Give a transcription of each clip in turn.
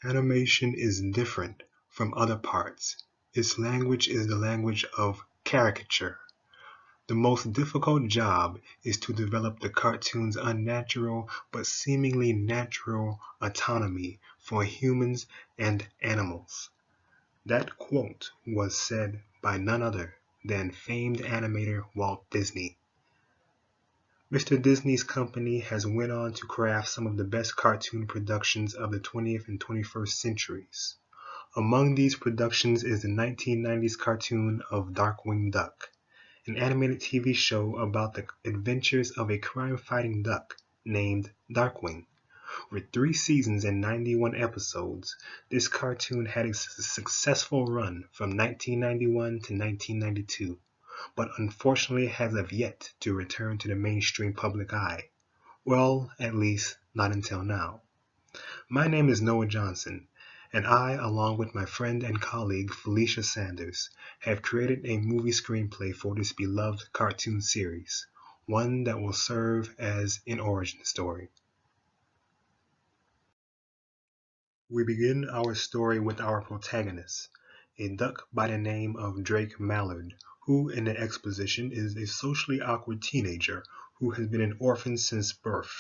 Animation is different from other parts. Its language is the language of caricature. The most difficult job is to develop the cartoon's unnatural but seemingly natural autonomy for humans and animals. That quote was said by none other than famed animator Walt Disney. Mr. Disney's company has went on to craft some of the best cartoon productions of the 20th and 21st centuries. Among these productions is the 1990s cartoon of Darkwing Duck, an animated TV show about the adventures of a crime-fighting duck named Darkwing. With 3 seasons and 91 episodes, this cartoon had a successful run from 1991 to 1992, but unfortunately has of yet to return to the mainstream public eye. Well, at least not until now. My name is Noah Johnson, and I, along with my friend and colleague Felicia Sanders, have created a movie screenplay for this beloved cartoon series, one that will serve as an origin story. We begin our story with our protagonist, a duck by the name of Drake Mallard, who in the exposition is a socially awkward teenager who has been an orphan since birth.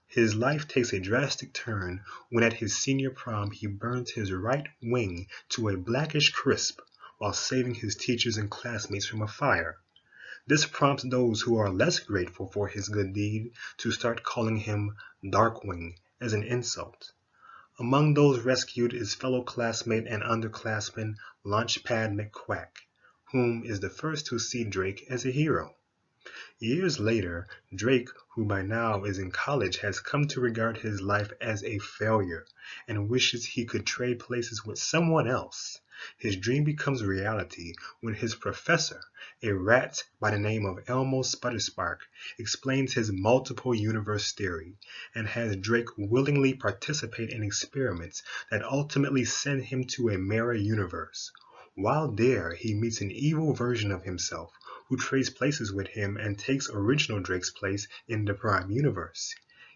His life takes a drastic turn when at his senior prom he burns his right wing to a blackish crisp while saving his teachers and classmates from a fire. This prompts those who are less grateful for his good deed to start calling him Darkwing as an insult. Among those rescued is fellow classmate and underclassman Launchpad McQuack, whom is the first to see Drake as a hero. Years later, Drake, who by now is in college, has come to regard his life as a failure and wishes he could trade places with someone else. His dream becomes reality when his professor, a rat by the name of Elmo Sputterspark, explains his multiple universe theory and has Drake willingly participate in experiments that ultimately send him to a mirror universe. While there, he meets an evil version of himself who trades places with him and takes original Drake's place in the Prime Universe.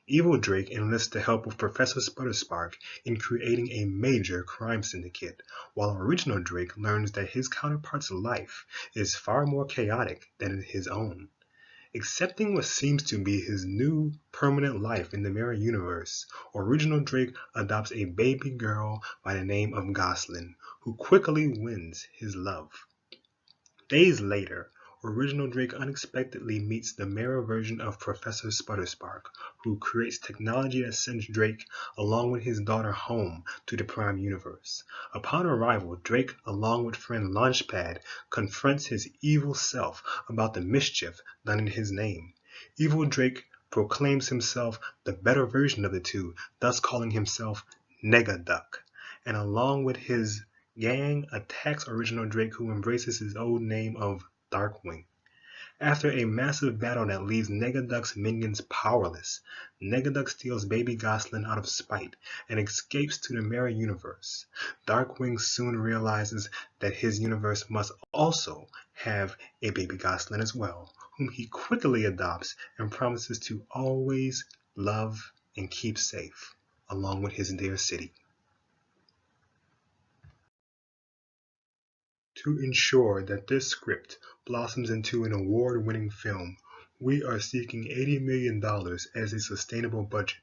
Evil Drake enlists the help of Professor Sputterspark in creating a major crime syndicate, while original Drake learns that his counterpart's life is far more chaotic than his own. Accepting what seems to be his new permanent life in the mirror universe, original Drake adopts a baby girl by the name of Goslin, who quickly wins his love. Days later, original Drake unexpectedly meets the mirror version of Professor Sputterspark, who creates technology that sends Drake along with his daughter home to the Prime Universe. Upon arrival, Drake, along with friend Launchpad, confronts his evil self about the mischief done in his name. Evil Drake proclaims himself the better version of the two, thus calling himself Negaduck, and along with his gang attacks original Drake, who embraces his old name of Darkwing. After a massive battle that leaves Negaduck's minions powerless, Negaduck steals baby Goslin out of spite and escapes to the mirror universe. Darkwing soon realizes that his universe must also have a baby Goslin as well, whom he quickly adopts and promises to always love and keep safe, along with his dear city. To ensure that this script blossoms into an award-winning film, we are seeking $80 million as a sustainable budget.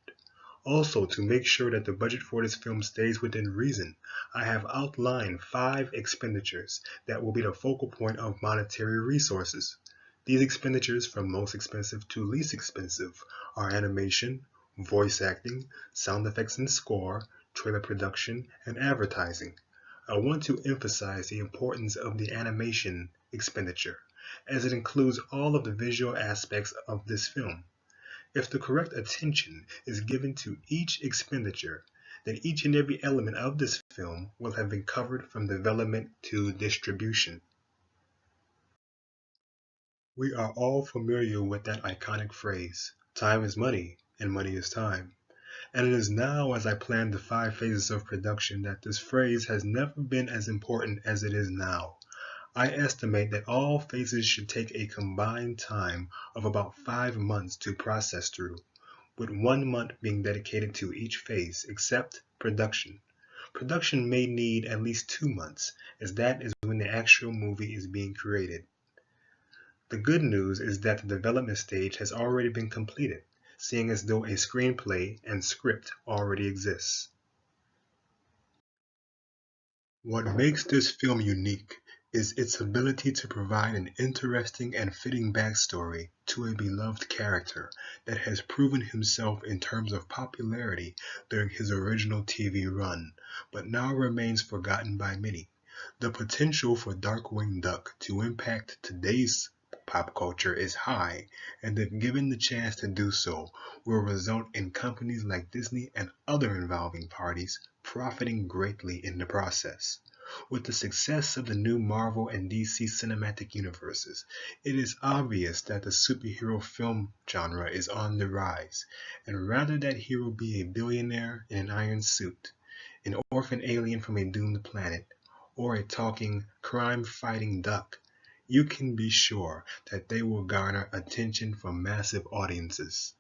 Also, to make sure that the budget for this film stays within reason, I have outlined 5 expenditures that will be the focal point of monetary resources. These expenditures, from most expensive to least expensive, are animation, voice acting, sound effects and score, trailer production, and advertising. I want to emphasize the importance of the animation expenditure, as it includes all of the visual aspects of this film. If the correct attention is given to each expenditure, then each and every element of this film will have been covered from development to distribution. We are all familiar with that iconic phrase, time is money, and money is time. And it is now, as I plan the 5 phases of production, that this phrase has never been as important as it is now. I estimate that all phases should take a combined time of about 5 months to process through, with 1 month being dedicated to each phase, except production. production may need at least 2 months, as that is when the actual movie is being created. The good news is that the development stage has already been completed, seeing as though a screenplay and script already exists. What makes this film unique is its ability to provide an interesting and fitting backstory to a beloved character that has proven himself in terms of popularity during his original TV run, but now remains forgotten by many. The potential for Darkwing Duck to impact today's pop culture is high, and if given the chance to do so, will result in companies like Disney and other involving parties profiting greatly in the process. With the success of the new Marvel and DC cinematic universes, it is obvious that the superhero film genre is on the rise, and rather that hero be a billionaire in an iron suit, an orphan alien from a doomed planet, or a talking, crime-fighting duck, you can be sure that they will garner attention from massive audiences.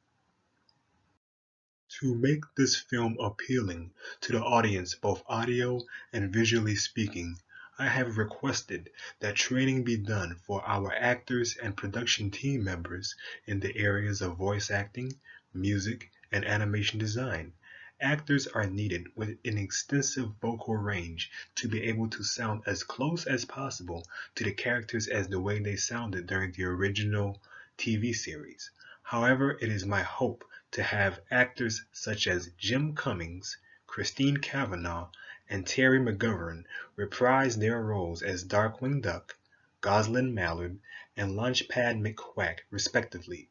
To make this film appealing to the audience both audio and visually speaking, I have requested that training be done for our actors and production team members in the areas of voice acting, music, and animation design. Actors are needed with an extensive vocal range to be able to sound as close as possible to the characters as the way they sounded during the original TV series. However, it is my hope to have actors such as Jim Cummings, Christine Cavanaugh, and Terry McGovern reprise their roles as Darkwing Duck, Goslin Mallard, and Launchpad McQuack respectively.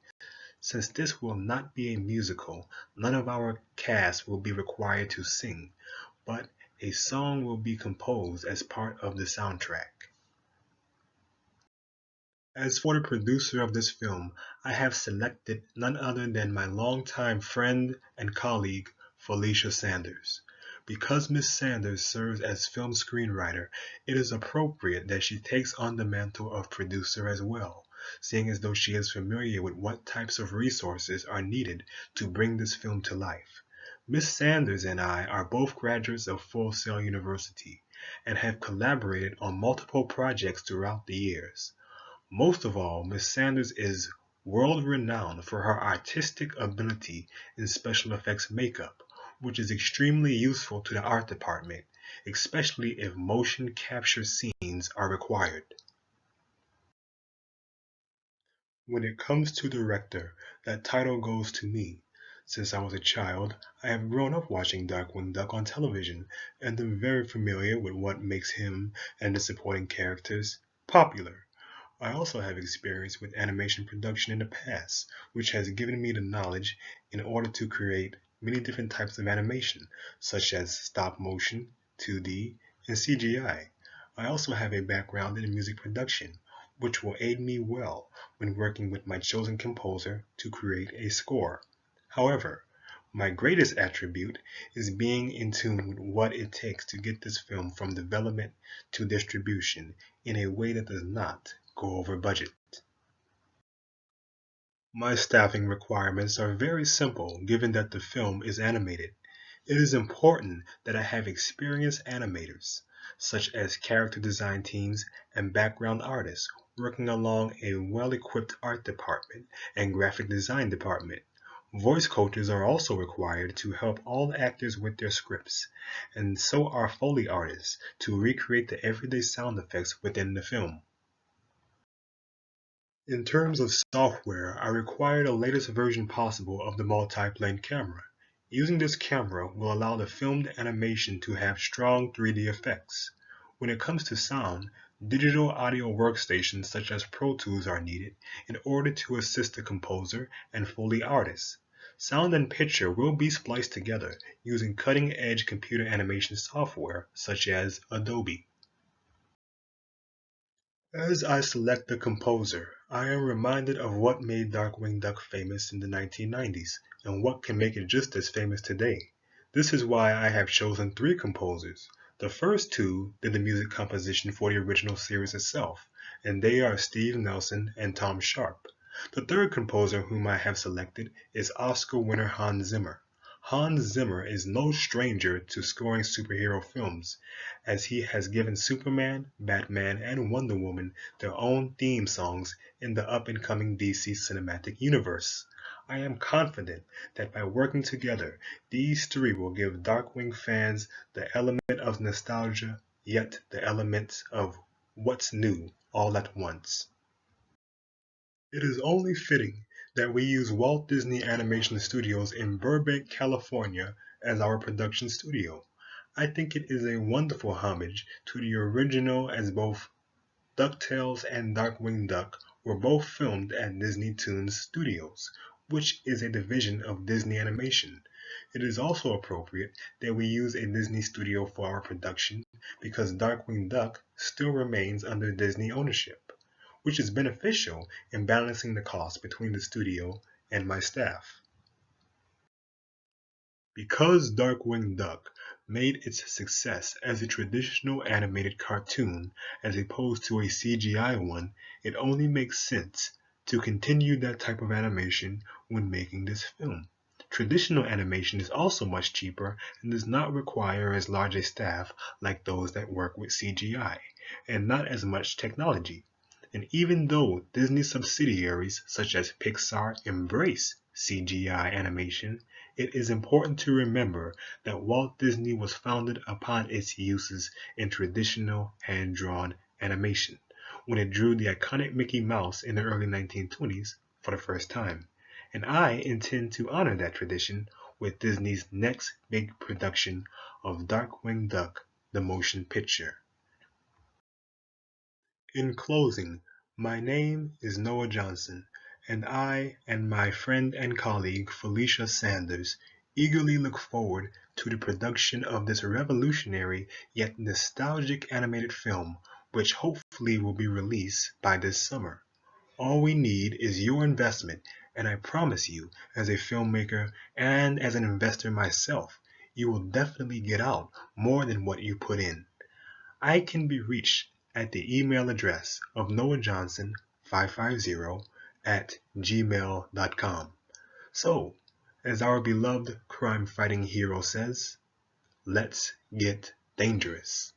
Since this will not be a musical, none of our cast will be required to sing, but a song will be composed as part of the soundtrack. As for the producer of this film, I have selected none other than my longtime friend and colleague, Felicia Sanders. Because Miss Sanders serves as film screenwriter, it is appropriate that she takes on the mantle of producer as well, seeing as though she is familiar with what types of resources are needed to bring this film to life. Miss Sanders and I are both graduates of Full Sail University and have collaborated on multiple projects throughout the years. Most of all, Miss Sanders is world-renowned for her artistic ability in special effects makeup, which is extremely useful to the art department, especially if motion capture scenes are required. When it comes to director, that title goes to me. Since I was a child, I have grown up watching Darkwing Duck on television and am very familiar with what makes him and the supporting characters popular. I also have experience with animation production in the past, which has given me the knowledge in order to create many different types of animation, such as stop motion, 2D, and CGI. I also have a background in music production, which will aid me well when working with my chosen composer to create a score. However, my greatest attribute is being in tune with what it takes to get this film from development to distribution in a way that does not go over budget. My staffing requirements are very simple given that the film is animated. It is important that I have experienced animators, such as character design teams and background artists, working along a well-equipped art department and graphic design department. Voice coaches are also required to help all actors with their scripts, and so are Foley artists to recreate the everyday sound effects within the film. In terms of software, I require the latest version possible of the multiplane camera. Using this camera will allow the filmed animation to have strong 3D effects. When it comes to sound, digital audio workstations such as Pro Tools are needed in order to assist the composer and Foley artists. Sound and picture will be spliced together using cutting-edge computer animation software such as Adobe. As I select the composer, I am reminded of what made Darkwing Duck famous in the 1990s and what can make it just as famous today. This is why I have chosen three composers. The first two did the music composition for the original series itself, and they are Steve Nelson and Tom Sharp. The third composer whom I have selected is Oscar winner Hans Zimmer. Hans Zimmer is no stranger to scoring superhero films, as he has given Superman, Batman, and Wonder Woman their own theme songs in the up-and-coming DC cinematic universe. I am confident that by working together, these three will give Darkwing fans the element of nostalgia, yet the elements of what's new all at once. It is only fitting that we use Walt Disney Animation Studios in Burbank, California as our production studio. I think it is a wonderful homage to the original, as both DuckTales and Darkwing Duck were both filmed at Disney Toons Studios, which is a division of Disney Animation. It is also appropriate that we use a Disney studio for our production because Darkwing Duck still remains under Disney ownership, which is beneficial in balancing the cost between the studio and my staff. Because Darkwing Duck made its success as a traditional animated cartoon as opposed to a CGI one, it only makes sense to continue that type of animation when making this film. Traditional animation is also much cheaper and does not require as large a staff like those that work with CGI, and not as much technology. And even though Disney subsidiaries such as Pixar embrace CGI animation, it is important to remember that Walt Disney was founded upon its uses in traditional hand-drawn animation when it drew the iconic Mickey Mouse in the early 1920s for the first time. And I intend to honor that tradition with Disney's next big production of Darkwing Duck, the motion picture. In closing, my name is Noah Johnson, and I and my friend and colleague Felicia Sanders eagerly look forward to the production of this revolutionary yet nostalgic animated film, which hopefully will be released by this summer. All we need is your investment, and I promise you, as a filmmaker and as an investor myself, you will definitely get out more than what you put in. I can be reached at the email address of noahjohnson550@gmail.com. So, as our beloved crime fighting hero says, let's get dangerous.